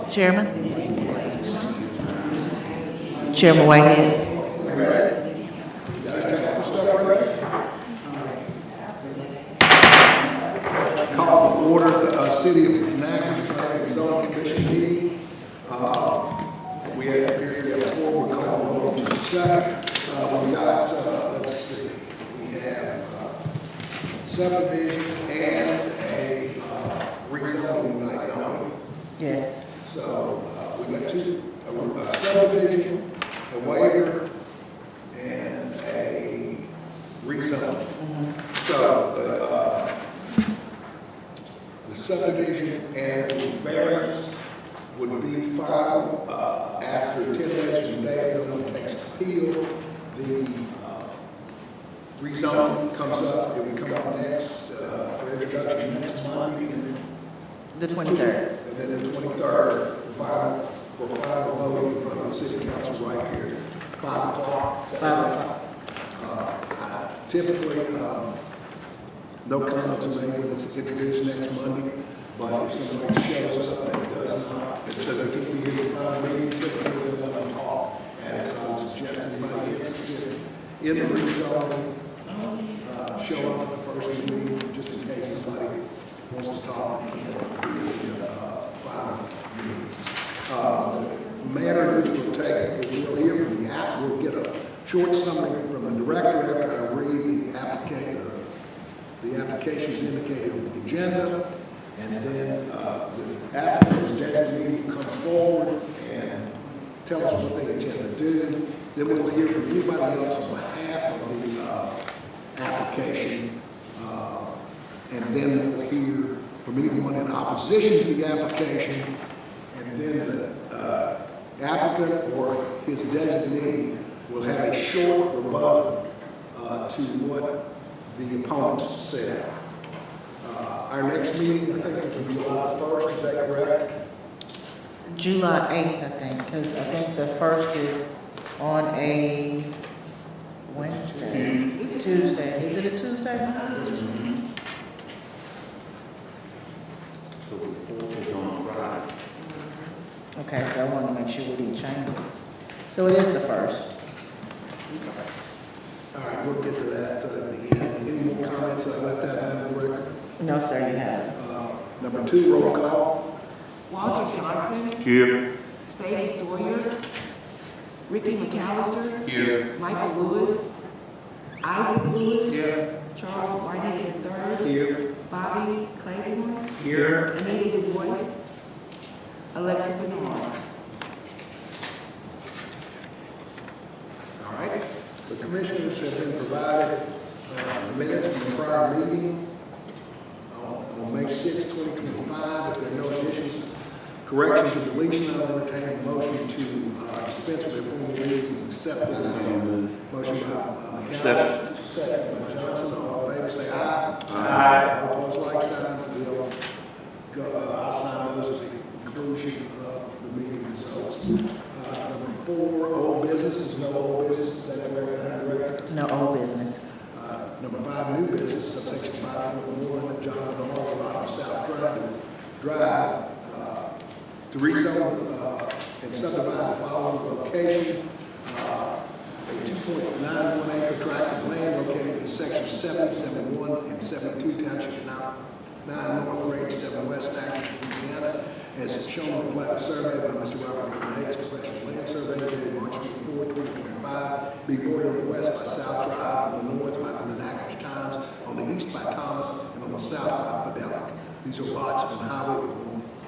Chairman? Chairman Whitehead? Call to order the City of Natchitoches Planning and Zoning Commission meeting. We have four. We're calling roll in just a second. We've got, let's see, we have subdivision and a rezoning tonight, don't we? Yes. So we got two, a subdivision, a waiver, and a rezoning. So the subdivision and the variance would be filed after 10 days from today. No one takes appeal. The rezoning comes up. It will come up next for introduction next Monday. The 23rd. And then the 23rd for final voting in front of the city council right here, 5 o'clock. 5 o'clock. Typically, no comments are made when it's introduced next Monday, but if somebody shows up and does not, it says it could be here for final meeting, typically they'll let them talk. And so I would suggest anybody interested in the rezoning show up at the first meeting, just in case somebody wants to talk and can't be in the final meetings. The manner in which we'll take is we'll hear from the app. We'll get a short summary from the director after I read the applications indicated on the agenda, and then the applicant's designee will come forward and tell us what they intend to do. Then we'll hear from anybody else on behalf of the application, and then we'll hear from anyone in opposition to the application, and then the applicant or his designee will have a short rebuttal to what the opponents said. Our next meeting, I think, will be July 1st, is that correct? July 8th, I think, because I think the first is on a Wednesday. Tuesday. Is it a Tuesday? So the fourth is on Friday. Okay, so I want to make sure we didn't change it. So it is the first. Okay. All right, we'll get to that at the end. Any more comments that I left out on the record? No, sir, you haven't. Number 2, roll call. Walter Johnson, Here. Sadie Sawyer, Ricky McAllister, Here. Michael Lewis, Isaac Lewis, Here. Charles Whitehead III, Here. Bobby Claiborne, Here. Anita DuBois, Alexa Bernard. All right. The commissioners have been provided minutes from the prior meeting on May 6, 2025. If there are no additions, corrections, or deletion, I'll entertain a motion to dispense with the formal readings and accept this. Motion by McAllister, second by Johnson. All in favor, say aye. Aye. All opposed, like sign. We'll go, I'll sign those at the conclusion of the meeting results. Number 4, old business. No old business. Is that correct? No old business. Number 5, new business, subsection 5.1, John Bernard, South Drive, to rezone and subdivide the following location. A 2.91 acre tract of land located in section 70, 71, and 72 township 9 North Range 7 West Natchitoches, Indiana, as shown on the plat survey by Mr. Robert McNagus, professional land surveyor, dated March 24, 2025, being bordered on the west by South Drive, on the north by the Natchitoches Times, on the east by Thomas, and on the south by Fidelic. These are lots on highway.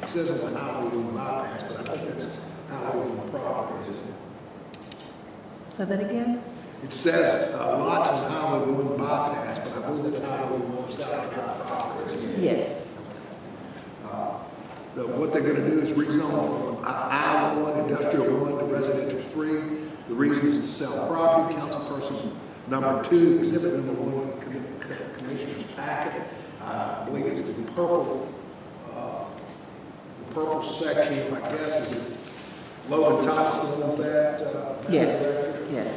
It says on the highway one bypass, but I think that's highway one property, isn't it? Say that again? It says lots on highway one bypass, but I believe that's highway one South Drive property, isn't it? Yes. What they're going to do is rezone from I-1 Industrial 1 to Residential 3. The reason is to sell property. Councilperson number 2, exhibit number 1, Commissioner's packet. I believe it's the purple section, I guess, is it Logan Thomas that owns that? Yes. Yes.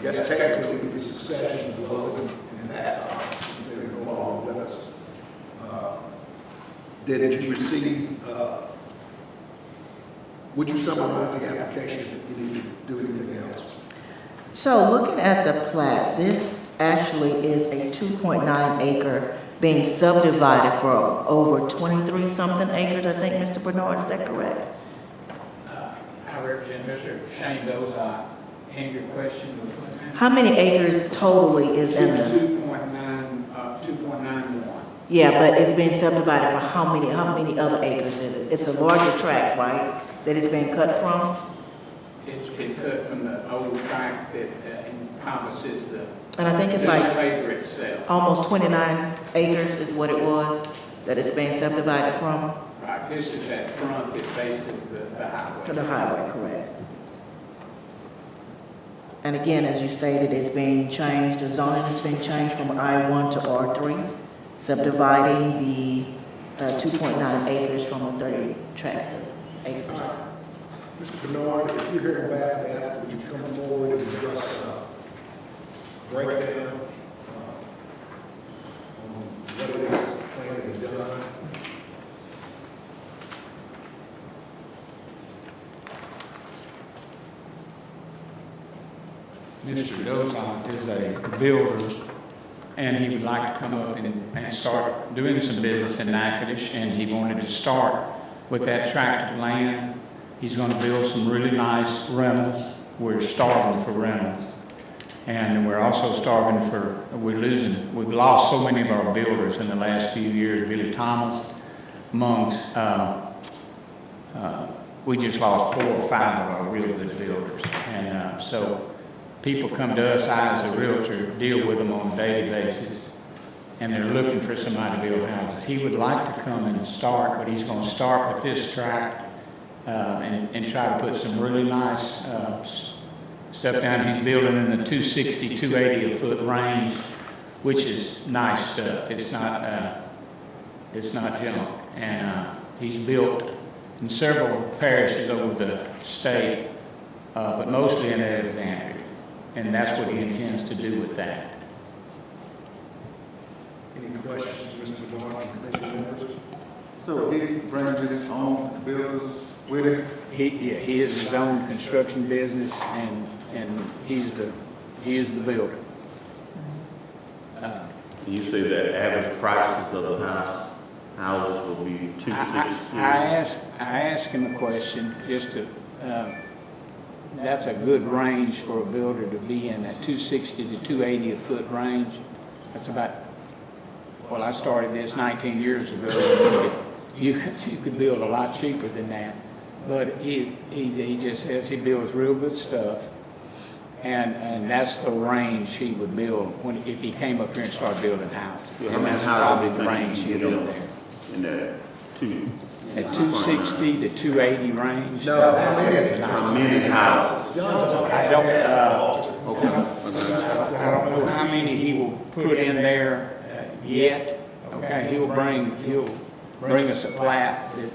Yes, technically it would be the succession of Logan and Pat Thomas, since they're no longer with us. Did you receive Would you summarize the application if you need to do anything else? So looking at the plat, this actually is a 2.9 acre being subdivided for over 23 something acres, I think, Mr. Bernard, is that correct? I represent Mr. Shane Dozart. And your question was? How many acres totally is in the? 2.91. Yeah, but it's being subdivided for how many other acres is it? It's a larger tract, right, that it's being cut from? It's been cut from the old tract that encompasses the And I think it's like newspaper itself. almost 29 acres is what it was that it's being subdivided from? Right, this is that front that faces the highway. To the highway, correct. And again, as you stated, it's being changed, the zoning has been changed from I-1 to R3, subdividing the 2.9 acres from the 30 tracts of acres. Mr. Bernard, if you're here back that, would you come forward and give us a breakdown on what it is planned to be done? Mr. Dozant is a builder, and he would like to come up and start doing some business in Natchitoches, and he wanted to start with that tract of land. He's going to build some really nice rentals. We're starving for rentals. And we're also starving for, we've lost so many of our builders in the last few years. Billy Thomas, amongst, we just lost 4 or 5 of our real good builders. And so people come to us, I as a realtor, deal with them on a daily basis, and they're looking for somebody to build houses. He would like to come and start, but he's going to start with this tract and try to put some really nice stuff down. He's building in the 260, 280 a foot range, which is nice stuff. It's not junk. And he's built in several parishes over the state, but mostly in Alexandria. And that's what he intends to do with that. Any questions, Mr. Bernard, from commission members? So he brings his own builders with him? He is his own construction business, and he is the builder. You say that average prices of the houses will be 260? I asked him a question just to, that's a good range for a builder to be in, that 260 to 280 a foot range. That's about, well, I started this 19 years ago. You could build a lot cheaper than that. But he just says he builds real good stuff. And that's the range he would build if he came up here and started building houses. Yeah, And that's probably the range he would build there. In that At 260 to 280 range. No, how many houses? I don't know how many he will put in there yet. Okay, he'll bring us a plat that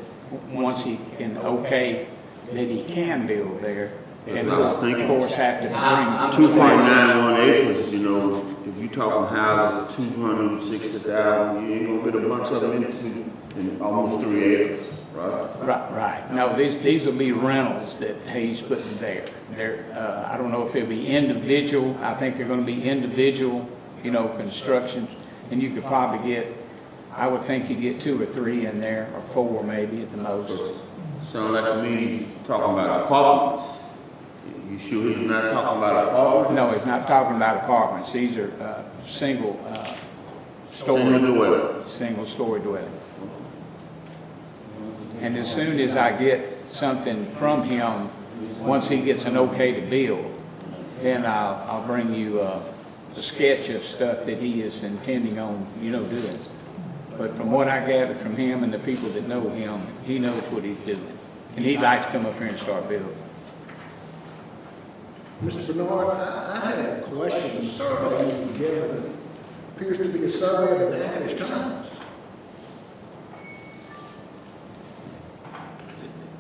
once he can that he can build there. And I was we'll, thinking, of course, have to bring 2.91 acres, you know, if you're talking houses, 260,000, you ain't gonna get a bunch of them in almost 3 acres, right? Right. No, these will be rentals that he's putting there. I don't know if it'll be individual. I think they're going to be individual, constructions. And you could probably I would think you'd get 2 or 3 in there, or 4 maybe at the most. Sound like to me he's talking about apartments. You sure he's not talking about apartments? No, he's not talking about apartments. These are single story dwellings. And as soon as I get something from him, once he gets an okay to build, then I'll bring you a sketch of stuff that he is intending on, doing. But from what I gathered from him and the people that know him, he knows what he's doing. And he'd like to come up here and start building. Mr. Bernard, I had a question. The survey you were given appears to be a survey of the Natchitoches Times.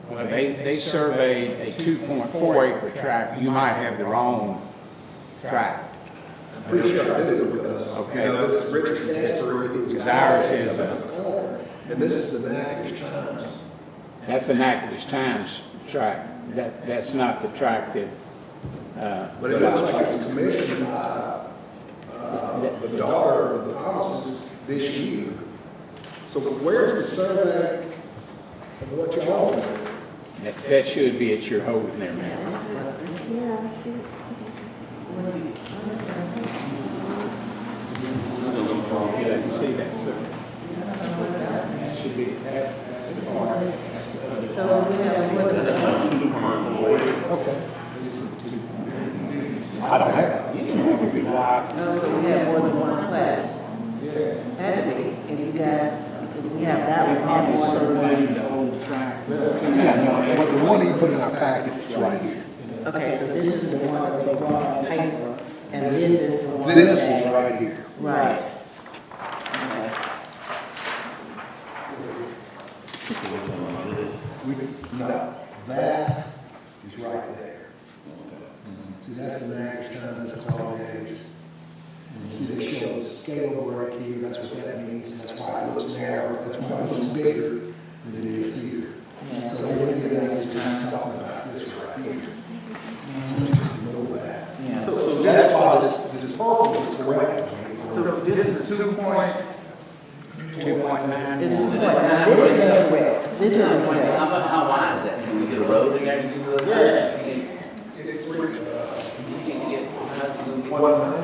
Well, they surveyed a 2.4 acre tract. You might have the wrong tract. I'm pretty sure I do because, this is Richard Casper, who's Ours is up at the corner, and this is the Natchitoches Times. That's an Natchitoches Times track. That's not the track that, But it looks like it's commissioned by, the daughter of the Thomases this year. So where's the survey of what y'all do? that should be at your holding there, ma'am. This is what, this is. Yeah, I can see that, sir. That should be, that's the part. So we have what, Okay. I don't have it. So it could be wide. so we have more than one plat. Had to be, if you guys, if we have that one, we have more than one. The old track. Yeah, no, but the one that you put in our packet is right here. Okay, so this is the one that they brought on paper, and this is the one This is that, right here. right. Okay. No, that is right there. See, that's the Natchitoches Times, that's all it is. And see, they show the scale right here, that's what that means, that's why it looks narrow, that's why it looks bigger than it is here. So everything else is kind of talking about this right here. So just know that. Yeah. So that's why this purple is correct. So this is 2.9. 2.9. This is what, now this is incorrect, this is incorrect. How wide is that? Can we get a road there? Yeah. It's three, You can't get, how's it gonna get? one,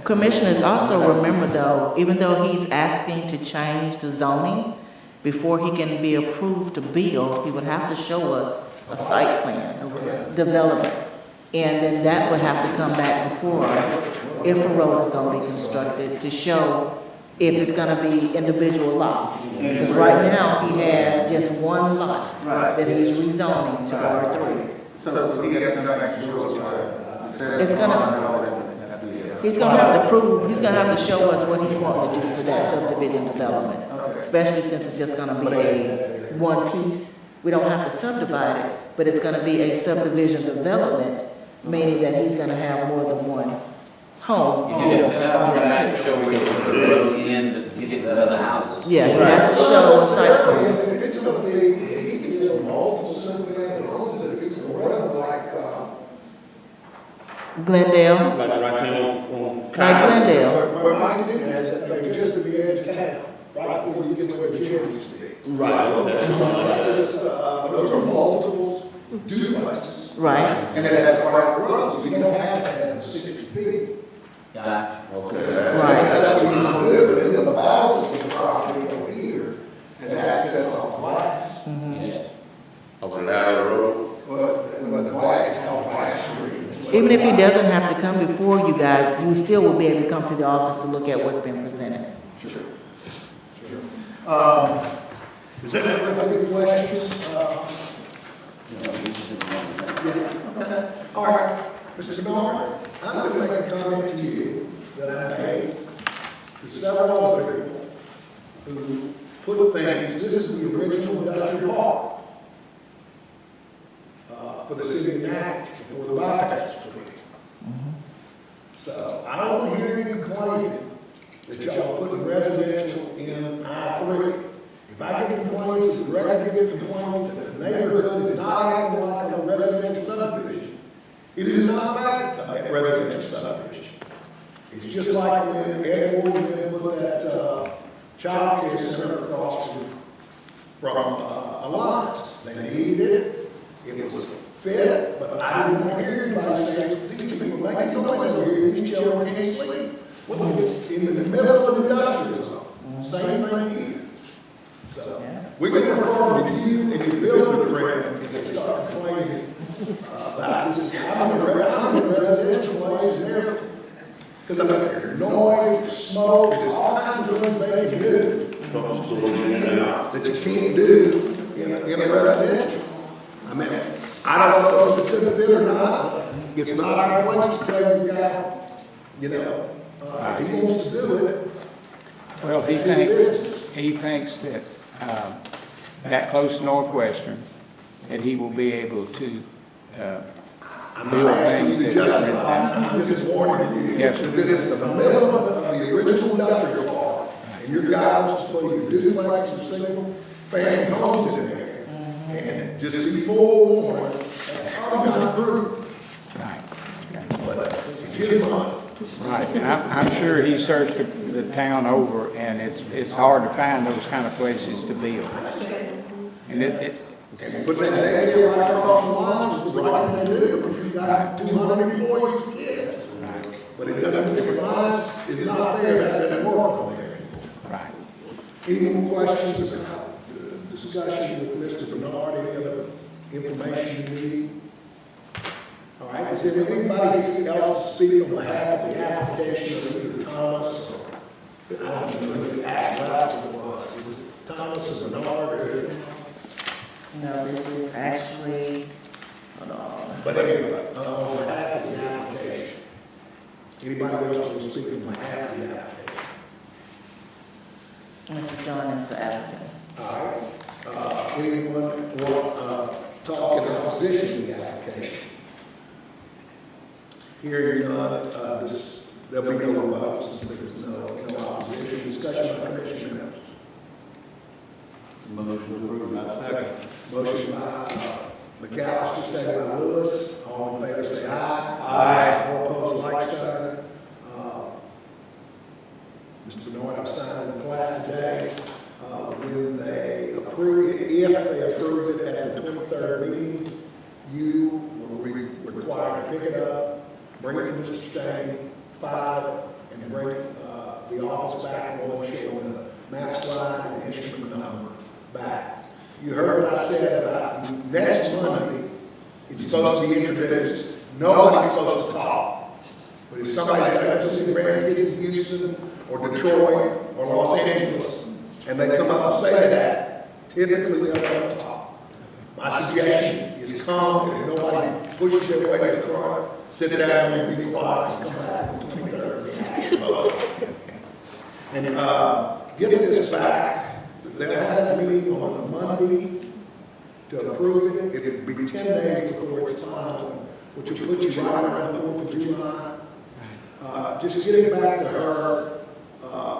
Commissioners also remember though, even though he's asking to change the zoning, before he can be approved to build, he would have to show us a site plan, development. And then that would have to come back before us if a road is gonna be constructed to show if it's gonna be individual lots. Because right now, he has just one lot that he's rezoning to R3. So he got to come back and show us. It's He's gonna have to prove, he's gonna have to show us what he's wanting to do for that subdivision development. Especially since it's just gonna be a one piece. We don't have to subdivide it, but it's gonna be a subdivision development, meaning that he's gonna have more than one home built on that piece. Show we get the road in, to get to the other houses. Yeah, he has to show a site plan. if it's gonna be, he can build multiple single-family homes, if it's gonna run like, Glendale, Like right there on like Glendale, Where Mike did is, they're just at the edge of town, right before you get to where the gym used to be. Right, okay. That's just, those are multiple duplexes. right? And it has private roads, so you don't have to have 60 feet. Gotcha. Okay. Right. That's what he's gonna do, and then the balance of the property over here has access on glass. Yeah. Over Ladder Road. But the glass is called Glass Street. Even if he doesn't have to come before you guys, you still will be able to come to the office to look at what's been presented. Sure. Is that any questions? Yeah. All right, Mr. Bernard, I'm going to make a comment to you that I made to several other people who put things, this is the original industrial park for the city of Natchitoches before the bypass was put in. So I don't hear any complaining that y'all putting residential in I-3. If I get complaints, if the record gets complaints that the neighborhood is not acting like a residential subdivision, it is not fact a residential subdivision. It's just like when Ed Morgan put that child care center across from Alliance. They needed it. It was fit, but I didn't want to hear anybody say, these people making noise over here, these children can't sleep. Well, it's in the middle of the industrial zone. Same thing here. So, we're going to refer to you and your building friend if they start complaining about this. I'm in a residential place there, because I mean, there's noise, there's smoke, there's all kinds of things they can do that you can't do in a residential. I mean, I don't know if it's a fit or not, but it's not our place to tell your guy, you know, if he wants to do it. Well, he thinks that, that close to Northwestern, that he will be able to, I'm not asking you to justify, I'm just warning you Yes, that sir. this is the middle of the original industrial park, and your guy wants to put either duplex or single family homes in there, and just be forewarned, that's probably not approved, Right, okay. but it's his money. Right, and I'm sure he searched the town over, and it's hard to find those kind of places to build. And And put that daycare right across the lines is the right thing to do, because you've got 200 employees with kids. right, But it doesn't, if the lines is not there, that doesn't work on there. right. Any more questions about the discussion with Mr. Bernard, any other information you need? All right, is there anybody else to speak on behalf of the application of either Thomas or, I don't know who the actual was, is it Thomas or Bernard or? No, this is actually, hold on. But anyway, on behalf of the application, anybody else want to speak on behalf of the application? Mr. John is the applicant. All right, anyone want, talk in opposition to the application? Hearing none, there'll be no votes, since there's no opposition, discussion by commission members. Motion approved, not second. Motion by McAllister, second by Lewis. All in favor, say aye. Aye. All opposed, like sign. Mr. Bernard, I'm signing the plat today. When they approve it, if they approve it at the 23rd meeting, you will be required to pick it up, bring it to Mr. Stain, file it, and bring the office back, and we'll show the map slide and instrument number back. You heard what I said about next Monday, it's supposed to be introduced. Nobody's supposed to talk. But if somebody's got to see grandkids in Houston or Detroit or Los Angeles, and they come up and say that, typically they'll don't talk. My suggestion is come, and if nobody pushes their way to the front, sit down and be quiet and come back on the 23rd. And get this back. They'll have a meeting on Monday to approve it. It'll be 10 days before it's final, which will put you right around the 4th of July. Just get it back to her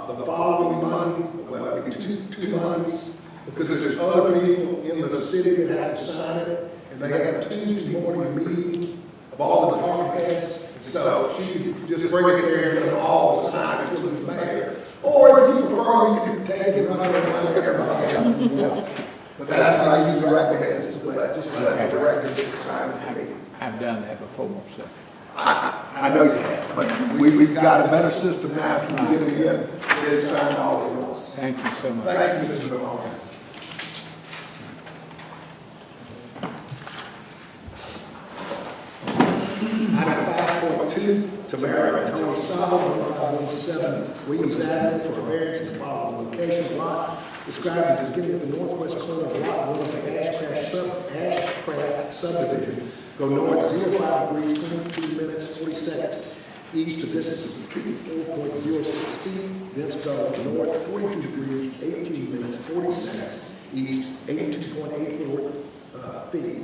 the following Monday, well, it'll be two Mondays, because there's other people in the city that have to sign it, and they have a Tuesday morning meeting of all the department heads, and so she could just bring it there and get them all signed to the mayor. Or if you prefer, you can take it and run it around everybody else. But that's how I usually recommend, is to let the director get signed to me. I've done that before, so. I know you have, but we've got a better system now, if you can get it in, get it signed all at once. Thank you so much. Thank you, Mr. Bernard. Item 5.2, Tamara and Tony Sabo, 1517 Williams Avenue for a variance in the following location. Lot described as beginning at the northwest corner of Lot 1 of the Ashcraft subdivision. Go north 05 degrees, 22 minutes, 40 seconds east. The distance is 54.06 feet. Thence go north 42 degrees, 18 minutes, 40 seconds east, 82.84 feet.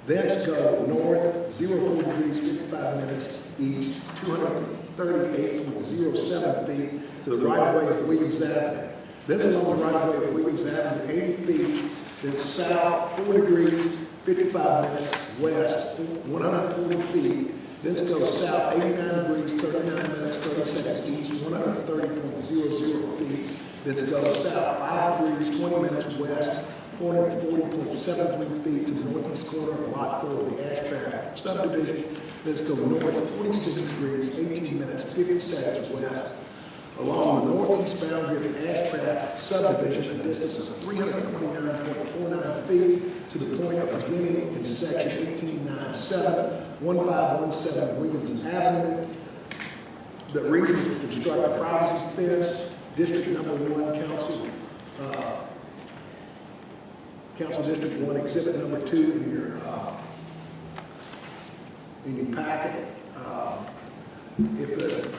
Thence go north 04 degrees, 55 minutes east, 238.07 feet to the right-of-way of Williams Avenue. Thence along the right-of-way of Williams Avenue, 80 feet. Then south 4 degrees, 55 minutes west, 140 feet. Thence go south 89 degrees, 39 minutes, 30 seconds east, 130.00 feet. Thence go south 5 degrees, 20 minutes west, 440.73 feet to the northeast corner of Lot 4 of the Ashcraft subdivision. Let's go north 46 degrees, 18 minutes, 50 seconds west. Along the northeast boundary of the Ashcraft subdivision, a distance of 329.49 feet to the point of beginning in section 1897, 1517 Williams Avenue. The reason is to construct a privacy fence, District Number 1 Council. Council District 1, Exhibit Number 2 in your packet. If the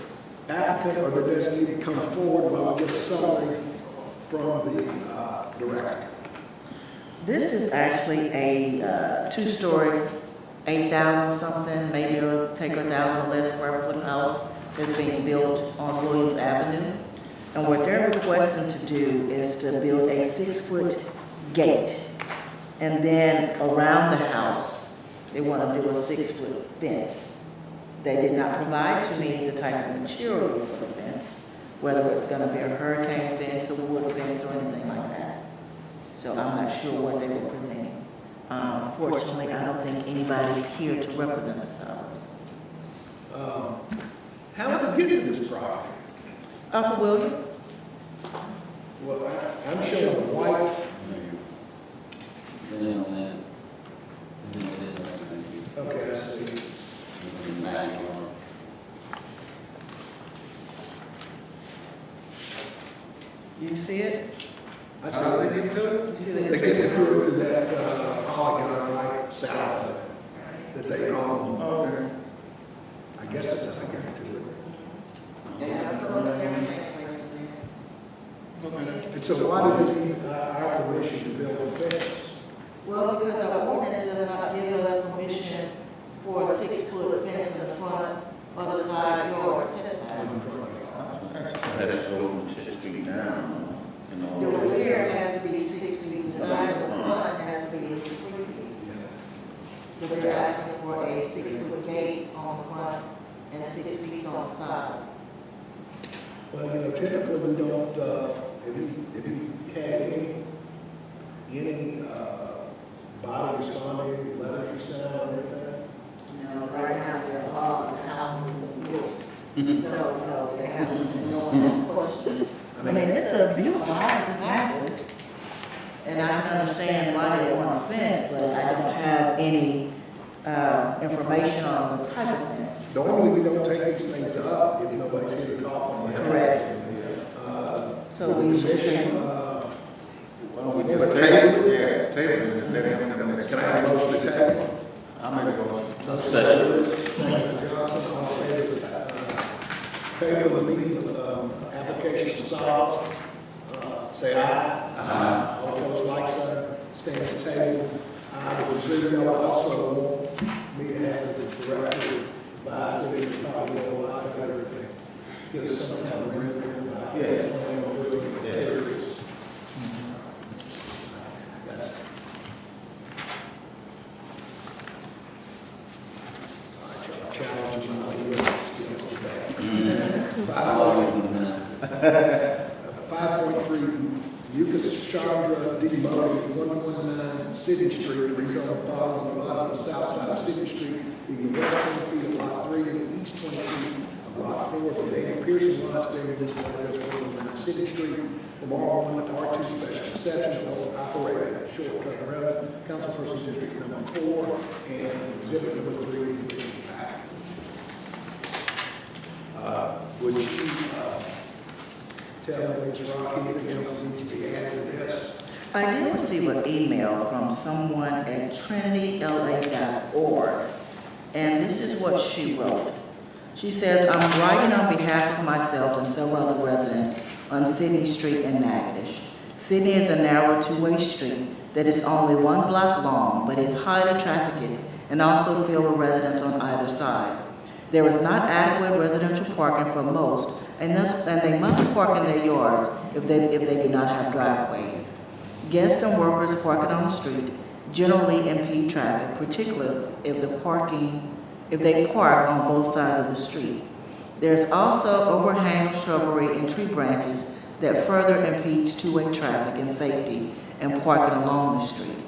applicant or the designee come forward, we'll get a summary from the director. This is actually a two-story, 8,000 something, maybe it'll take 1,000 or less square foot house that's being built on Williams Avenue. And what they're requesting to do is to build a 6-foot gate. And then around the house, they want to do a 6-foot fence. They did not provide to me the type of material for the fence, whether it's going to be a hurricane fence or wood fence or anything like that. So I'm not sure what they were presenting. Fortunately, I don't think anybody's here to represent this house. How did they get to this property? For Williams? Well, I'm showing white. Then on that. Then it is like Okay, I see. in the backyard. You see it? I see what they did to it. You see They the get through to that polygon right south of it that they own. Okay. I guess that's how they get to it. They have colors and everything placed in there. And so why did they need our permission to build a fence? Well, because our ordinance does not give us permission for a 6-foot fence in the front or the side yard setback. On the front yard? Has to go from 6 feet down, you know. The rear has to be 6 feet, the side of the front has to be at least 3 feet. Yeah. But they're asking for a 6-foot gate on the front and 6 feet on the side. Well, you know, typically we don't, if you had any body responding, letters or sound or anything? No, right now, they're all, the houses are built. So, no, they haven't, no one has questioned. I mean, it's a beautiful house, it's massive. And I can understand why they want a fence, but I don't have any information on the type of fence. Normally, we don't take these things up if nobody's here to talk on them. Correct. So we should, Well, we just table it, yeah, table it, and let him come in. Can I have a motion to table? I'll make a motion. Motion by Lewis, second by Johnson, all in favor of table the meeting, application solved, say aye. Aye. All opposed, like sign, stands tabled. I would presume y'all also want me to have the director advise that it's probably a lot better to get us some kind of rendering about what they plan on doing in the areas. That's. All right, y'all challenging my U.S. skills today. 5.3, Lucas Chandra D. Modi, 119 Sydney Street, rezone the following lot on the south side of Sydney Street, being the west 20 feet of lot 3 and the east 20 feet of lot 4. The Dana Pearson lots being in this one address 119 Sydney Street, from R1 to R2 special exception, will operate a short-term rental, councilperson district number 4, and exhibit number 3, Commissioner's Packet. Would you tell me, Ms. Rock, anything else that needs to be added to this? I did receive an email from someone at trinityla.org, and this is what she wrote. She says, I'm writing on behalf of myself and several other residents on Sydney Street in Natchitoches. Sydney is a narrow two-way street that is only 1 block long, but is highly trafficked and also filled with residents on either side. There is not adequate residential parking for most, and they must park in their yards if they do not have driveways. Guests and workers parking on the street generally impede traffic, particularly if they park on both sides of the street. There's also overhang of shrubbery and tree branches that further impedes two-way traffic and safety and parking along the street.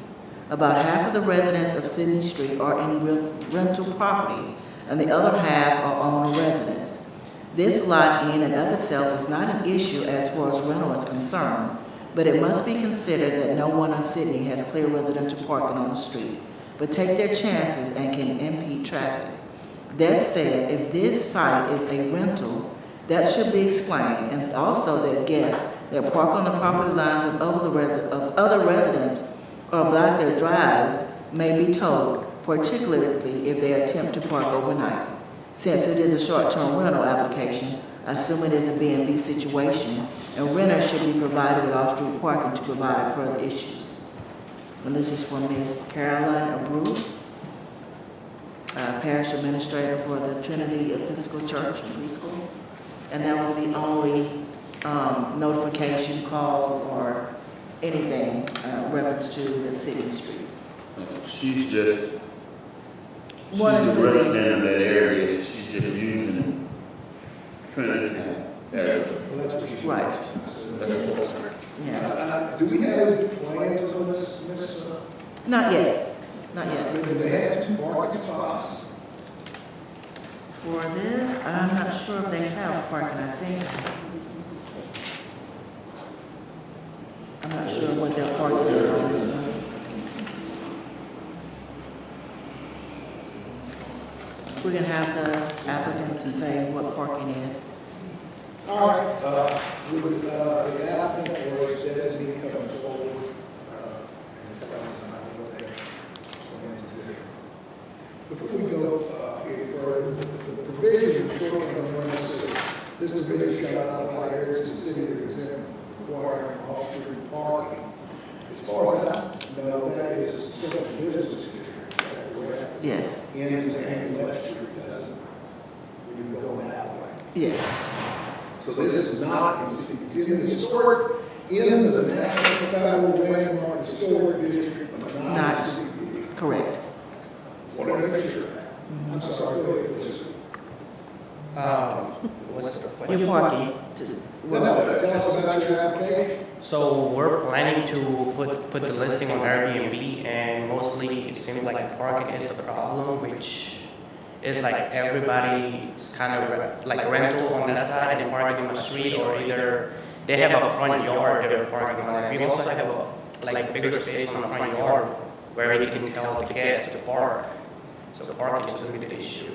About half of the residents of Sydney Street are in rental property, and the other half are owner residents. This lot in and of itself is not an issue as far as rental is concerned, but it must be considered that no one in Sydney has clear residential parking on the street, but take their chances and can impede traffic. That said, if this site is a rental, that should be explained, and also that guests that park on the property lines of other residents or block their drives may be told, particularly if they attempt to park overnight. Since it is a short-term rental application, I assume it is a B&B situation, and renters should be provided with off-street parking to provide further issues. And this is from Ms. Caroline Abreu, parish administrator for the Trinity Episcopal Church and Preschool. And that was the only notification, call, or anything, reference to the city street. She's just, she's Wanted a to- resident of that area, she's just using Trinity as Well, that's what she Right. wants. Yeah, Do we have any plans on this, Miss? not yet, not yet. Do they have 2 parking spots? For this, I'm not sure if they have parking, I think. I'm not sure what their parking is on this one. We're gonna have the applicant to say what parking is. All right, would the applicant or his designee come forward, and tell us what they plan to do? Before we go any further, the provision of short-term rental says, this provision shall not apply to areas of the city that exempt requiring off-street parking. As far as I know, that is central business district, is that correct? Yes, Ends in left street, doesn't it? When you go that way. yes, So this is not, it's in the historic, in the National Federal Landmark Historic District, but not in Not- the city. correct. Want to make sure. I'm sorry, go ahead, please. What's the question? Your parking, to, Tell us about your application. So we're planning to put the listing on Airbnb, and mostly it seems like parking is the problem, which is like everybody's kind of like rental on that side and parking on the street, or either they have a front yard they're parking on, and we also have a like bigger space on the front yard where we can tell the guests to park. So parking is going to be the issue.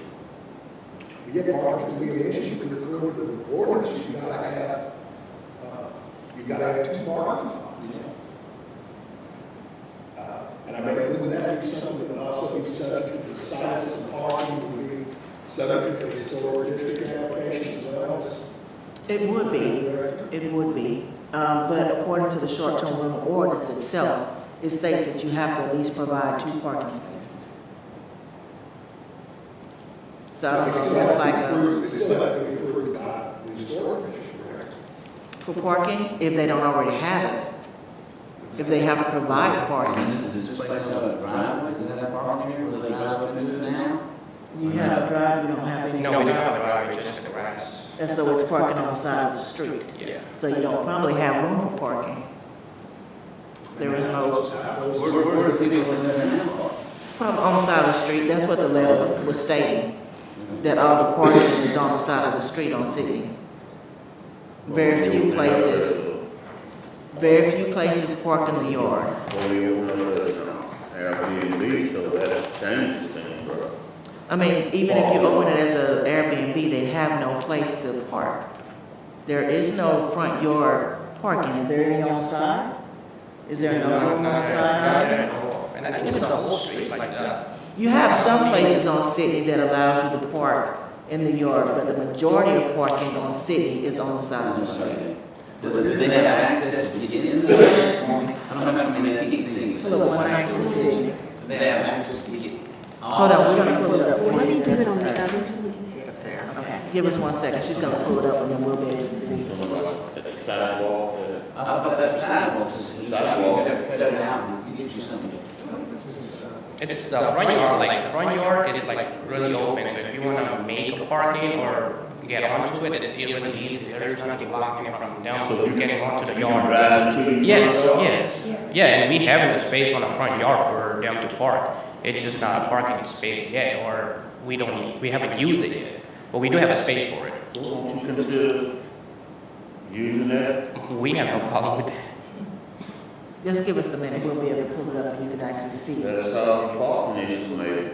You get parking to be an issue because according to the ordinance, you gotta have 2 parking spots. And I may believe that be something that also be subject to the size of the parking, would be subject to the historic district application as well. it would be, it would be. But according to the short-term rental ordinance itself, it states that you have to at least provide 2 parking spaces. So I don't know, if that's like It still have to be approved by the historic district, correct? for parking, if they don't already have it. If they have to provide parking. Is this place have a driveway? Does it have parking here? Will they drive up into it now? You have a drive, you don't have any. No, we don't have a driveway, just the grass. And so it's parking on the side of the street. Yeah. So you don't probably have room for parking. There is no, Where do people in there now? probably on the side of the street, that's what the letter was stating, that all the parking is on the side of the street on City. Very few places parked in the yard. Well, we open up Airbnb, so that changes things, bro. I mean, even if you open it as an Airbnb, they have no place to park. There is no front yard parking. Is there any on the side? Is there no room on the side? And I think it's the whole street like that. You have some places on City that allows you to park in the yard, but the majority of parking on City is on the side of the street. Do they have access to get in there? I don't know how many I keep seeing. Pull up 119 City. They have access to get. Hold on, we're gonna pull it up. What is it on the others? Okay, give us 1 second. She's gonna pull it up and then we'll be able to see. Sidewalk, I thought that sidewalk is, Sidewalk. you could cut it out and get you something. It's the front yard, like the front yard is like really open, so if you wanna make a parking or get onto it, it's really easy. There's nothing blocking it from down, So you getting onto the you can yard. drive into the Yes, front yard? yes. Yeah, and we have a space on the front yard for them to park. It's just not a parking space yet, or we haven't used it yet. But we do have a space for it. Won't you consider using that? We have no problem with that. Just give us a minute. We'll be able to pull it up and you can actually see it. That's how the parking issue maybe.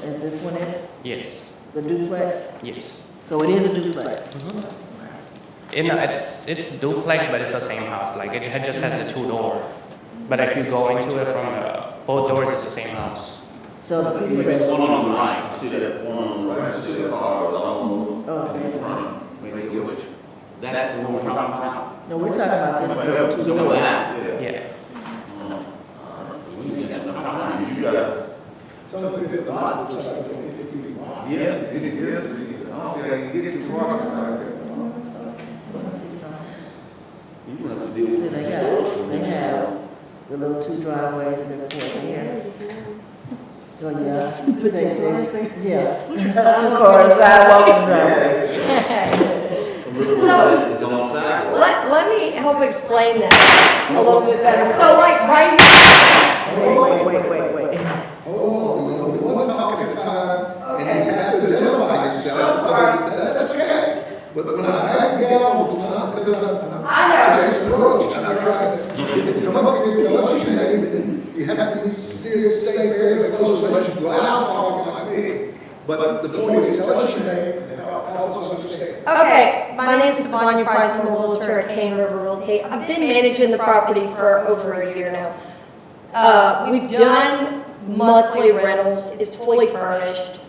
Is this one it? Yes, The duplex? yes. So it is a duplex? It's duplex, but it's the same house. Like it just has a 2-door. But if you go into it from both doors, it's the same house. So the people There's that, one on the right. I see that one on the right, see the car is almost oh, in okay. front. Wait, which? That's the one we're talking about? No, we're talking about this. So go that. Yeah. We ain't got no time. You got, Some of the lot looks like it's only 50 feet wide. Yes, it is, yes, I don't see how you get to Rock Side. you gonna have to deal So with they this. they have the little two driveways and then the court here. So, yeah. Yeah. Two cars, sidewalk and driveway. It's on the side. Let me help explain that a little bit better. So like right Wait. Hold on, one talk at a time, and you have to identify yourself, that's okay. But when I have to get all the time, because I'm I know. Jason Roach, I'm not trying to come up here and tell us your name, and then you have to still stay very close, unless you go out talking like me. But the point is, tell us your name, and help us understand. Okay, my name is Tavanya Price, I'm a realtor at Cane River Realty. I've been managing the property for over a year now. We've done monthly rentals, it's fully furnished.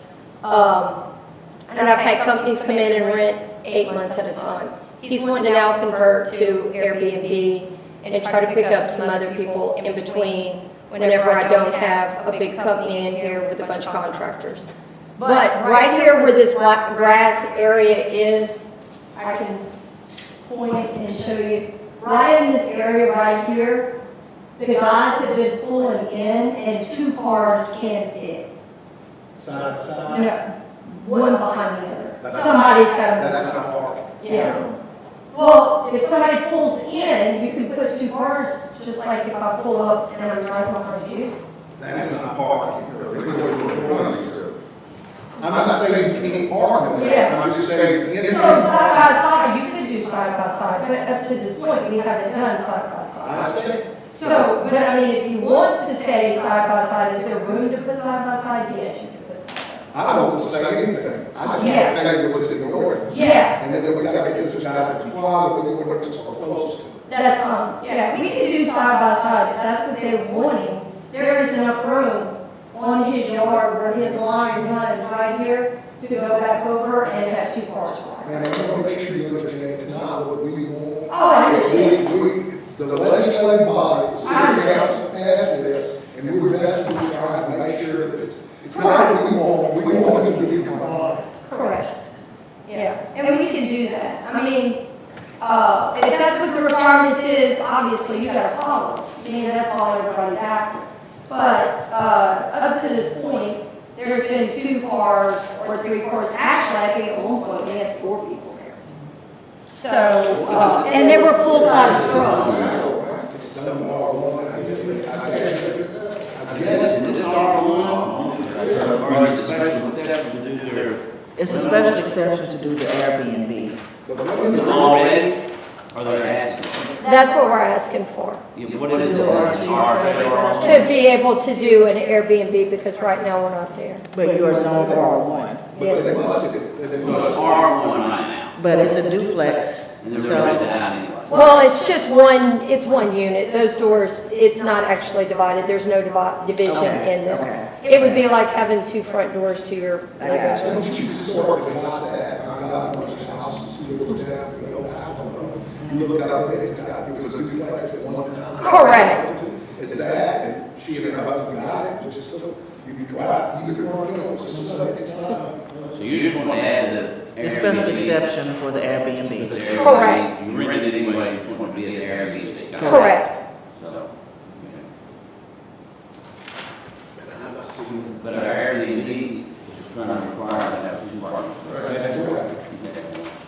And I've had companies come in and rent 8 months at a time. He's wanting to now convert to Airbnb and try to pick up some other people in between whenever I don't have a big company in here with a bunch of contractors. But right here where this grass area is, I can point and show you, right in this area right here, the guys have been pulling in and 2 cars can't fit. Side to side. No, one behind the other. Somebody's got That's to, not hard. yeah. Well, if somebody pulls in, you can put 2 cars, just like if I pull up and I'm right behind you. That's not parking. I'm not saying you can't park there. Yeah. I'm just saying. So side by side, you could do side by side, but up to this point, we haven't done side by side. I understand. So, but I mean, if you want to say side by side, is there room to put side by side? Yes, you can put side by side. I don't want to say anything. I just Yeah. want to tell you what's in the ordinance. Yeah, And then we gotta get this guy to comply with the ordinance or close to it. that's yeah, we can do side by side, if that's what they're wanting. There is enough room on his yard where his line runs right here to go back over and have 2 cars for it. Man, I want to make sure you understand it's not what we want. Oh, I understand. The legislative bodies, I city council passed this, and we're vested in trying to make sure that it's not what we want. We want it to be compliant. Correct. Yeah, and we can do that. I mean, if that's what the requirements is, obviously you gotta follow. I mean, that's all everybody's after. But, up to this point, there's been 2 cars or 3 cars. Actually, I think at one point we had 4 people there. So, and they were full-size trucks. Some are one, I guess, Is this R1? Or is it special exception to do their, It's a special exception to do the Airbnb. already? Or they're asking? That's what we're asking for. Yeah, what is it? Do R2 R2? To be able to do an Airbnb because right now we're not there. But you are zoned R1. Yes, They sir. must, they So it's must. R1 right now. But it's a duplex, And they're so, renting it out anyway. Well, it's just it's one unit. Those doors, it's not actually divided. There's no division Okay, in them. okay. It would be like having 2 front doors to your I living got room. Once you sort it out that, my God, once your house is 2 doors down, you know, I don't know. You look up and it's got, it was a duplex at one time. Correct. It's that, and she and her husband got it, just, you can go out, you can run it over, so it's not. So you just want to add the the special Airbnb. exception for the The Airbnb. Airbnb. Correct. You rent it anyway, you just want to be at the Airbnb. Correct. So, but our Airbnb is just trying to require to have 2 parking. That's correct.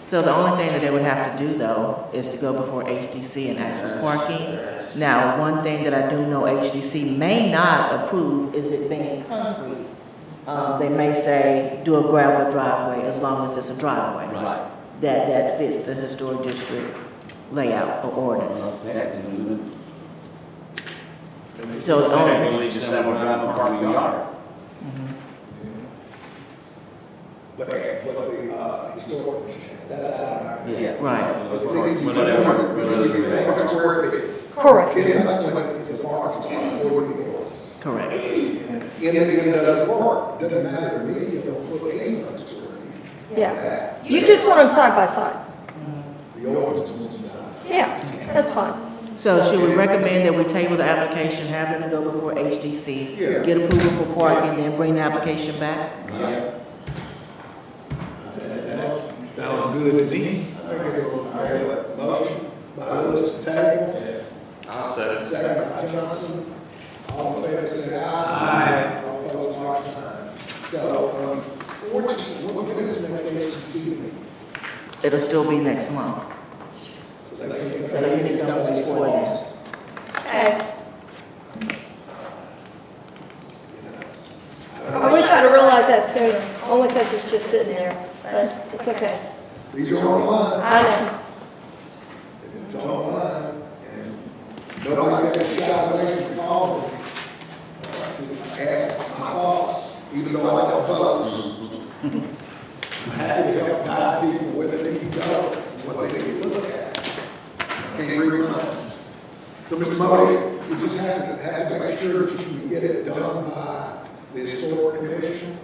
So the only thing that they would have to do, though, is to go before HDC and ask for parking. Now, one thing that I do know HDC may not approve is it being concrete. They may say, do a gravel driveway, as long as it's a driveway. Right. That fits the historic district layout or ordinance. So it's only, Technically, just have a driving parking yard. But the historic, that's our. Yeah. right. It's Whatever. square feet. Correct. 10 by 20 is a parking spot according to the ordinance. Correct. In the end, it doesn't work. It doesn't matter to me, you don't put any on square feet. Yeah. You just want them side by side. The ordinance is on. Yeah, that's fine. So should we recommend that we table the application, have them go before HDC, Yeah. get approval for parking, then bring the application back? Yeah. Sounds good to me. Motion by Lewis to table, I'll say it. second by Johnson. All in favor, say aye. Aye. All opposed, like sign. So, fortunately, what is the next HDC meeting? It'll still be next month. So they So you need something before then. Okay. I wish I'd have realized that sooner, only because it's just sitting there, but it's okay. These are online. I know. If it's online, and nobody's ever shot away from calling me to ask my thoughts, even though I don't vote. I'm happy to help guide people where they need to go, and what they need to look at. I can't read minds. So, Mr. Modi, you just have to make sure that you can get it done by the historic commission.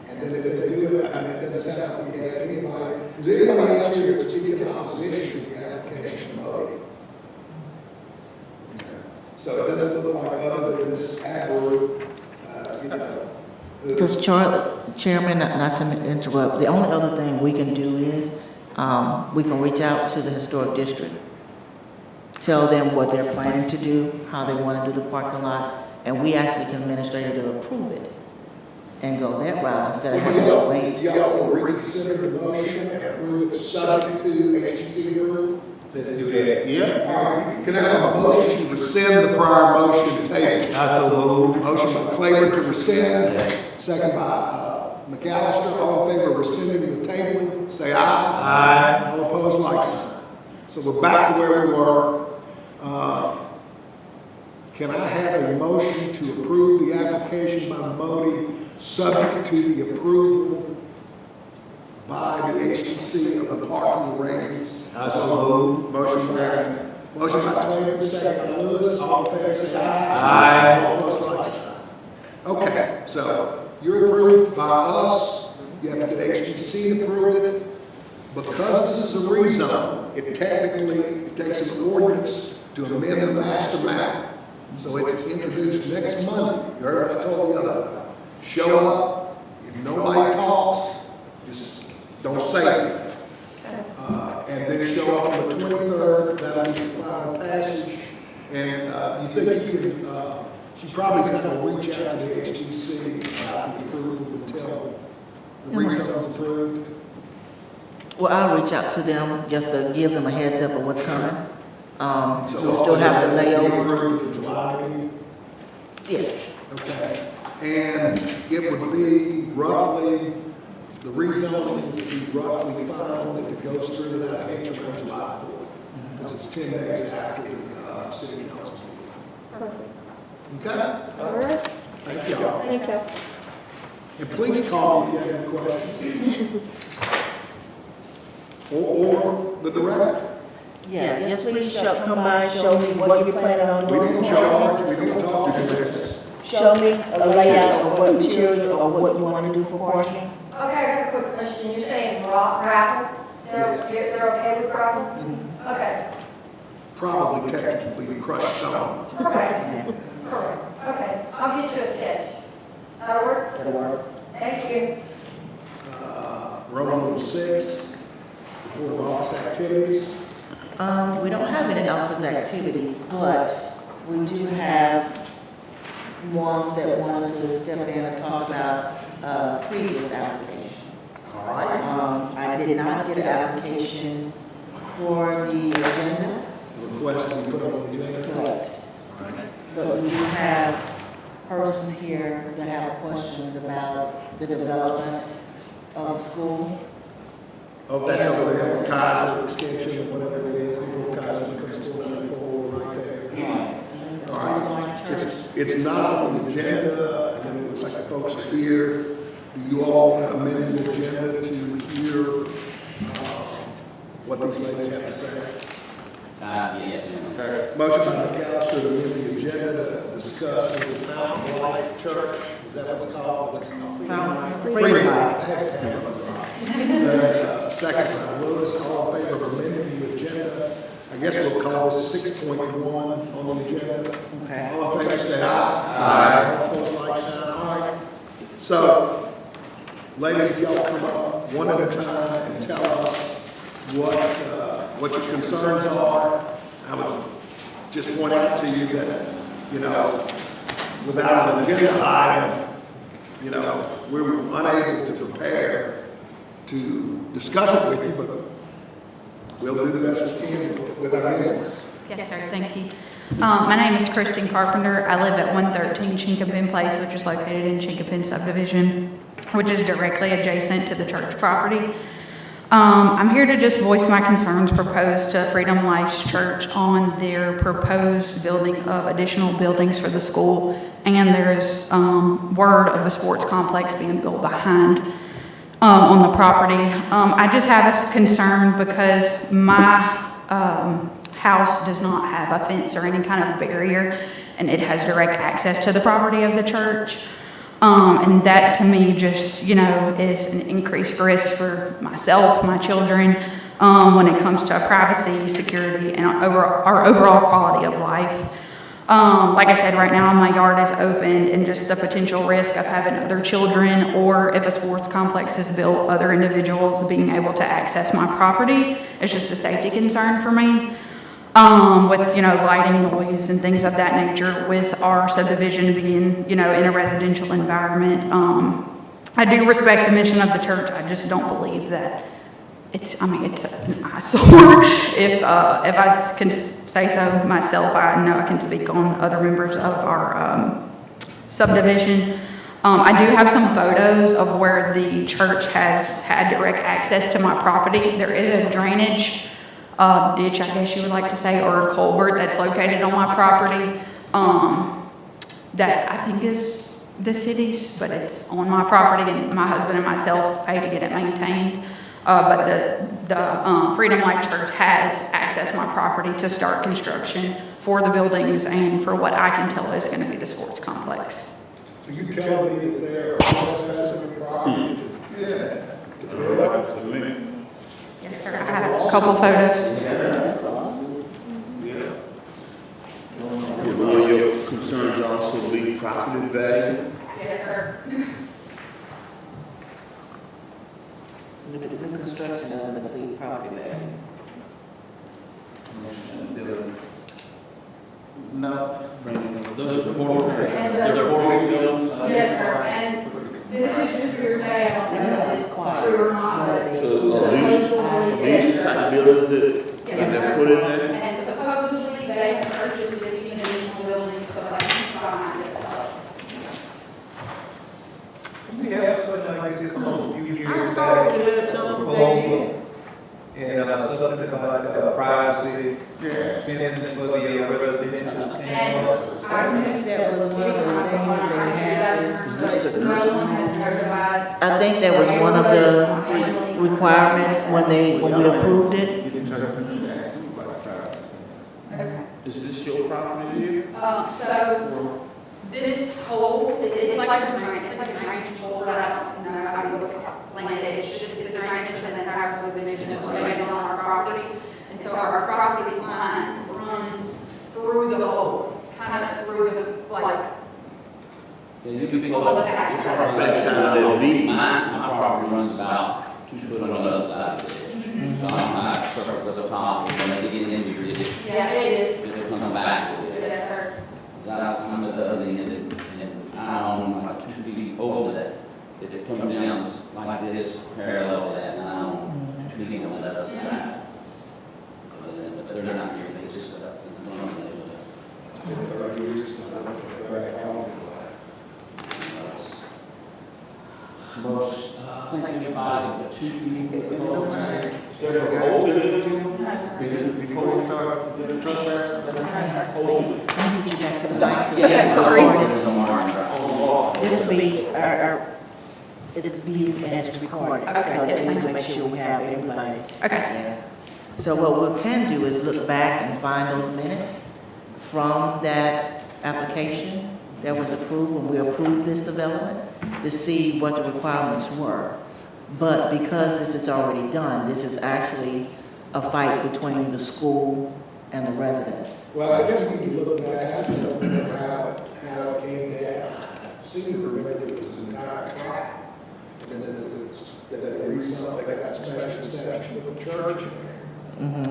And then if they do it, I mean, it doesn't sound like we have anybody, is there anybody else here that's speaking in opposition to the application Modi? So it doesn't look like other than this ag group, you know. Because Chairman, not to interrupt, the only other thing we can do is, we can reach out to the historic district, tell them what they're planning to do, how they want to do the parking lot, and we actually can administratively approve it and go that route instead of having to wait. Y'all will reconsider the motion and approve it subject to HGC approval? Let's do that. Yeah. All right, can I have a motion to rescind the prior motion to table? I so move. Motion by Claiborne to rescind, second by McAllister. All in favor of rescinding the tabling, say aye. Aye. All opposed, like sign. So we're back to where we were. Can I have a motion to approve the application by Modi, subject to the approval by the HTC of the parking arrangements? I so move. Motion by Claiborne, second by Lewis. All in favor, say aye. Aye. All opposed, like sign. Okay, so you're approved by us. You have to get HTC to approve it. Because this is a rezone, it takes an ordinance to amend the master map. So it's introduced next Monday. You heard what I told the other guy. Show up. If nobody talks, just don't say anything. And then show up on the 23rd. That'll be the final passage. And you think you can, she probably is going to reach out to the HTC about the approval until the rezone's approved. Well, I'll reach out to them just to give them a heads up of what's coming. We'll still have to lay over. The July meeting. Yes. Okay, and it would be roughly, the rezoning would be roughly final if it goes through without a hitch on July 4th, because it's 10 days after the city council meeting. Perfect. Okay? All right. Thank y'all. Thank you. And please call me if you have any questions. Or the director. Yeah, yes, please, come by, show me what you're planning on We doing. don't charge, we don't talk to directors. Show me a layout of what material or what you want to do for parking. Okay, I got a quick question. You're saying gravel? They're okay with gravel? Okay. Probably technically crushed stone. Okay. Perfect. Okay. I'll get you a sketch. That'll work? That'll work. Thank you. Roman 6, report of office activities. We don't have any office activities, but we do have ones that wanted to step in and talk about previous application. All right. I did not get an application for the agenda. Request to be put on the agenda. Correct. But we do have persons here that have questions about the development of the school. Oh, that's over there, Kaiser extension, or whatever it is, before Kaiser becomes 494 right there. All right. It's not on the agenda, and it looks like the folks are here. Do you all want to amend the agenda to hear what these ladies have to say? Yes. Motion by McAllister to amend the agenda to discuss the Mountain Light Church. Is that what it's called? What's it called? Freedom Light. Second by Lewis, all in favor of amending the agenda. I guess we'll call this 6.1 on the agenda. Okay. All in favor, say aye. All opposed, like sign. All right. So, ladies, if y'all come up one at a time and tell us what your concerns are. I would just point out to you that, you know, without an agenda item, you know, we were unable to prepare to discuss it with you, but we'll do the best we can with our meetings. Yes, sir, thank you. My name is Kristen Carpenter. I live at 113 Chinkapin Place, which is located in Chinkapin subdivision, which is directly adjacent to the church property. I'm here to just voice my concerns proposed to Freedom Life's Church on their proposed building of additional buildings for the school, and there's word of a sports complex being built behind on the property. I just have a concern because my house does not have a fence or any kind of barrier, and it has direct access to the property of the church. And that to me just, you know, is an increased risk for myself, my children, when it comes to privacy, security, and our overall quality of life. Like I said, right now my yard is open, and just the potential risk of having other children, or if a sports complex is built, other individuals being able to access my property is just a safety concern for me. With, you know, lighting, noise, and things of that nature, with our subdivision being, you know, in a residential environment. I do respect the mission of the church. I just don't believe that it's an eyesore. If I can say so myself, I know I can speak on other members of our subdivision. I do have some photos of where the church has had direct access to my property. There is a drainage ditch, I guess you would like to say, or a culvert that's located on my property that I think is the city's, but it's on my property, and my husband and myself pay to get it maintained. But the Freedom Life Church has accessed my property to start construction for the buildings and for what I can tell is going to be the sports complex. So you telling me that they're accessing the property? Yeah. Yes, sir. I have a couple photos. That's awesome. Will one of your concerns also be property value? Yes, sir. New construction doesn't include property value. No. Those are four. Yes, sir. And this is just your say, I don't know if it's true or not, but So these type of buildings that they put in there? and supposedly they have purchased 15 additional buildings, so they can find it. We have something like this a few years I back. thought we had something Proposal and something about privacy, fencing for the residential standpoint. I think that was one of the things that they had to. I think that was one of the requirements when we approved it. Is this your property here? So this hole, it's like a drain, it's like a drainage hole that I don't know how to explain it. It's just this drainage and then there's a bit just located on our property. And so our property line runs through the hole, kind of through the, like, Yeah, you can close it. Backside of that V. My property runs about 2 foot on the other side of it. So I'm circles at the top, and then they get into your ditch. yeah, it is. It'll come back with it. Yes, sir. I'm at the other end, and I own like 2 feet over that. It comes down like this, parallel to that, and I own 2 feet on that other side. But they're not here, they just up in front of them. It's been 30 years since I looked at that property. Most, I think anybody but 2 people. Before we start the trespass, Yeah, sorry. This will be it's viewed and it's recorded, so that we can make sure we have everybody. Okay. Yeah. So what we can do is look back and find those minutes from that application that was approved when we approved this development to see what the requirements were. But because this is already done, this is actually a fight between the school and the residents. Well, I guess we can look back, I don't remember how it came down. I seem to remember it was an entire tract. And then they recently, they got special exception of the church in there.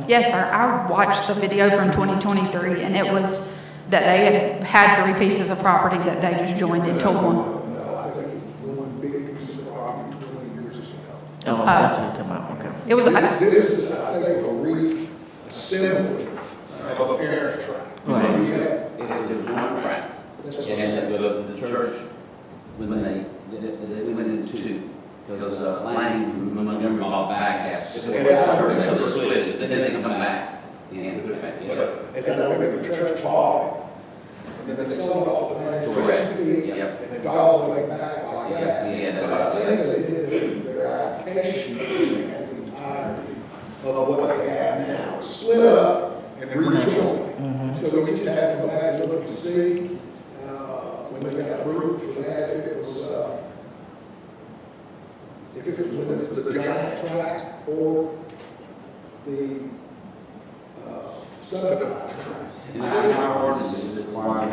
Yes, sir. I watched the video from 2023, and it was that they had 3 pieces of property that they just joined into one. No, I think it was one big piece of property 20 years ago. Oh, that's what you're talking about, okay. It was, This is, I think, a reassembly of a parent tract. Right. It was one track. That's what And the church, when they went into, because Lang from Montgomery bought back half. It's So they split it, then they come back and put it back together. As I remember, the church bought it, and then they sold it off the land 60 feet, Yep. and it got all the way back like that. Yeah, But I think they did their application, they had the entirety of what they have now, split up and rejoined. So we just had to go back and look and see, when they got approved for that, if it was whether it was the giant tract or the subdivided tract. And our ordinance is requiring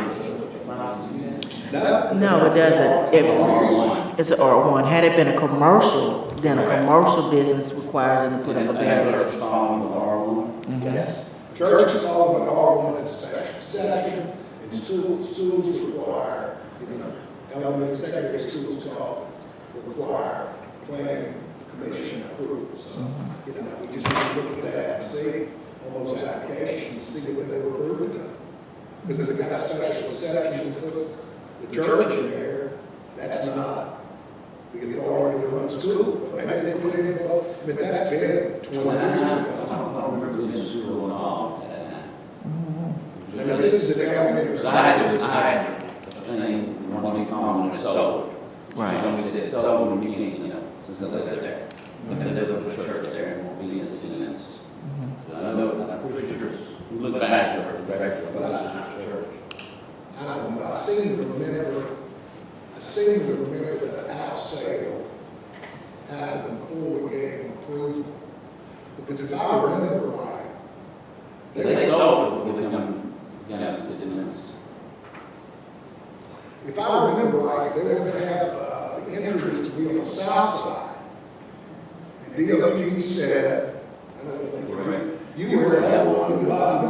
No, it doesn't. It's an R1. Had it been a commercial, then a commercial business requires them to put up a barrier. church following the R1. Yes. Church is all an R1 is a special exception, and schools require, elementary and secondary schools all require planning commission approval. So, we just need to look at that and see on those applications and see what they were approved of. Because if they got a special exception to put the church in there, that's not the authority to run the school. But maybe they put it in, but that's been 20 years ago. I don't remember being in school at all at that time. I mean, this is an elementary. I had a thing, one we call them sold. Right. Somebody said sold, and you can't, since they live there. But then they built a church there and won't be in the city limits. So I know, I'm pretty sure, we look back at the record, but it's just a church. I don't know, I seem to remember the house sale happened before we gave them approval. Because if I remember right, They sold it before they come down to the city limits. if I remember right, they were going to have the entrance to be on the south side. And DOT said, I don't think you were, you were that one who bought it,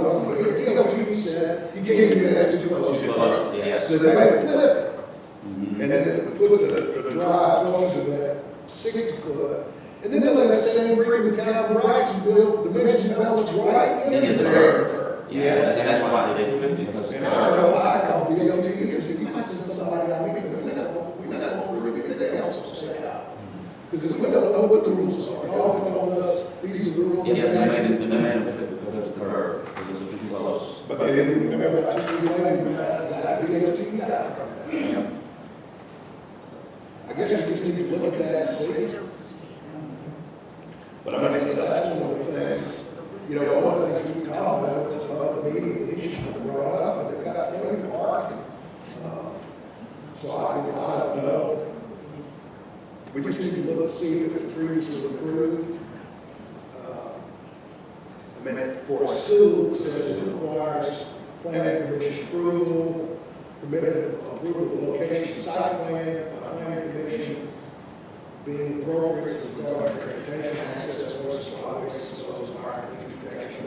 DOT said, you can't do that too close to the road. Yes. So they had to flip it. And then they put the drive closer to that 60 foot. And then they let Sam Freeman Capital Rights build dimension belts right in there. Yeah, that's why they flipped it, because. And I called the DOT and said, you might send somebody out, we're not going to really get that else to say out. Because we don't know what the rules are. Y'all told us, these are the rules. Yeah, they made it flip it because of the curve, because it was too close. But they didn't remember about 2 years later, that DOT got it. I guess we just need to look at that and see. But I mean, that's one of the things, one of the things we talk about, it's about the meeting, the issue that brought up, and they've got plenty of parking. So I don't know. We just need to look and see if it was previously approved. I mean, for a school that says it requires planning commission approval, permitted approval of location, site plan, by planning commission, being appropriate regarding transportation access, horse, highways, suppose, environmental protection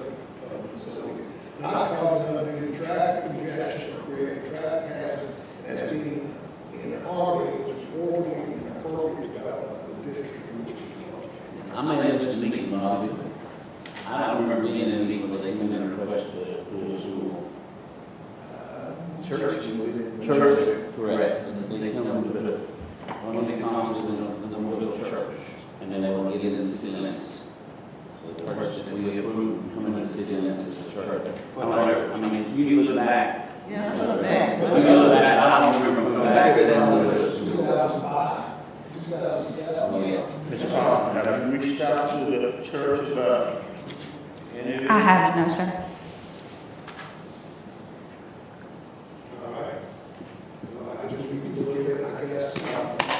of the facilities, not causing undue traffic congestion or creating traffic hazard, and as being in harmony with the orderly and appropriate development of the district in which it is located. I may have just meeting, I don't remember being in a meeting where they came in and requested a school. Church, correct. And they come to the, one of the conferences in the Mobile Church, and then they want to get in the city limits. So the purchase that we approved coming in the city limits is a church. However, I mean, you look back. Yeah, I look back. I don't remember going back to that. 2005, 2007. Oh, yeah. Mr. Carlson, have you reached out to the church about I haven't, no, sir. All right. Well, I guess we need to look at it, I guess.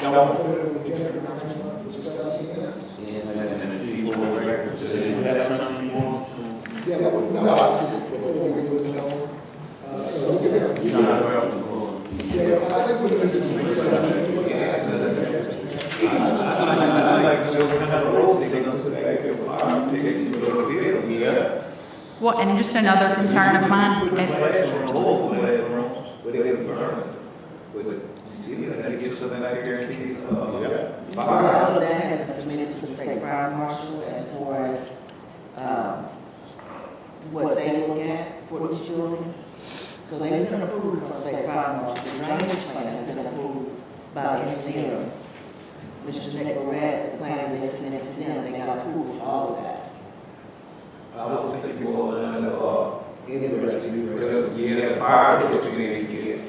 Y'all want to put it on the agenda for next month, discuss it again? And a few more records. Is that something you want? Yeah, no, just before we move it on. So we'll get it. Yeah, I think we can do some research. I like to know what kind of roles they're gonna sit back there for our tickets to go to the field. Yeah. Well, and just another concern of mine, Put in classroom, whole classroom, but they were burning. But you still gotta get something back there in case of, All of that has been submitted to the state fire marshal as far as, what they look at for each building. So they've been approved from the state fire marshal. The drainage plan has been approved by the engineer. Mr. Nick Barrett, the plan that they submitted to them, they got approved for all of that. I was thinking more than, yeah, fire, what you need to get.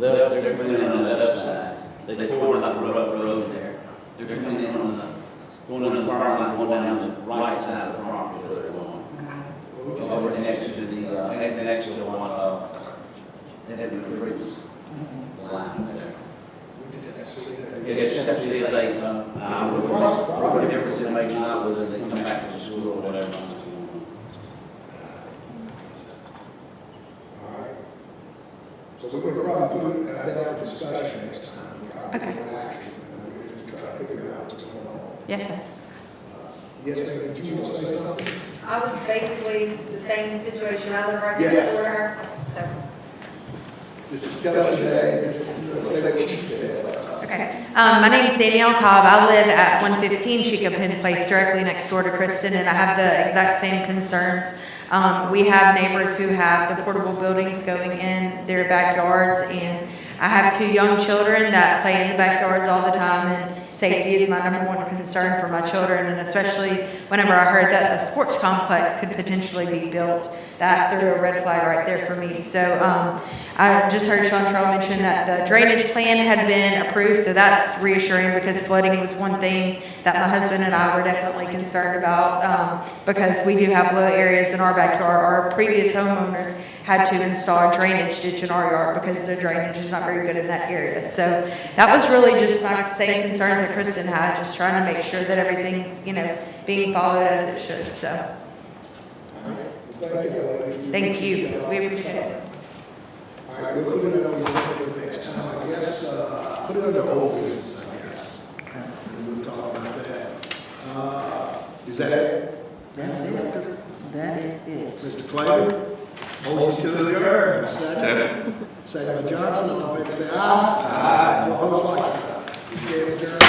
They're putting it on the left side. They poured like a rough road there. They're putting it on the, going on the far line, going down the right side of the property where they're going. Over next to the, next to the one, that has been approved. The line there. It's just the, like, probably difference it makes not whether they come back to school or whatever. All right. So we're going to probably put that for discussion next time. Okay. Action, and we're going to try to figure out what's going on. yes, sir. Yes, ma'am, did you want to say something? I was basically the same situation. I live right Yes. next door to her, so. Just tell us your name, just say what you said. Okay. My name is Danielle Cobb. I live at 115 Chica-Penn Place, directly next door to Kristen, and I have the exact same concerns. We have neighbors who have the portable buildings going in their backyards, and I have 2 young children that play in the backyards all the time, and safety is my #1 concern for my children, and especially whenever I heard that a sports complex could potentially be built, that threw a red flag right there for me. So I just heard Chantrell mention that the drainage plan had been approved, so that's reassuring because flooding was one thing that my husband and I were definitely concerned about because we do have low areas in our backyard. Our previous homeowners had to install a drainage ditch in our yard because the drainage is not very good in that area. So that was really just my same concerns that Kristen had, just trying to make sure that everything's, being followed as it should, so. Thank you, we appreciate it. All right, we'll put it on the agenda for next time, I guess, put it under old business, I guess. And we'll talk about that. Is that it? That's it. That is it. Mr. Clay? Motion to adjourn. Second. Second by Johnson, all in favor say aye. Aye. All opposed, like sign. We stand adjourned.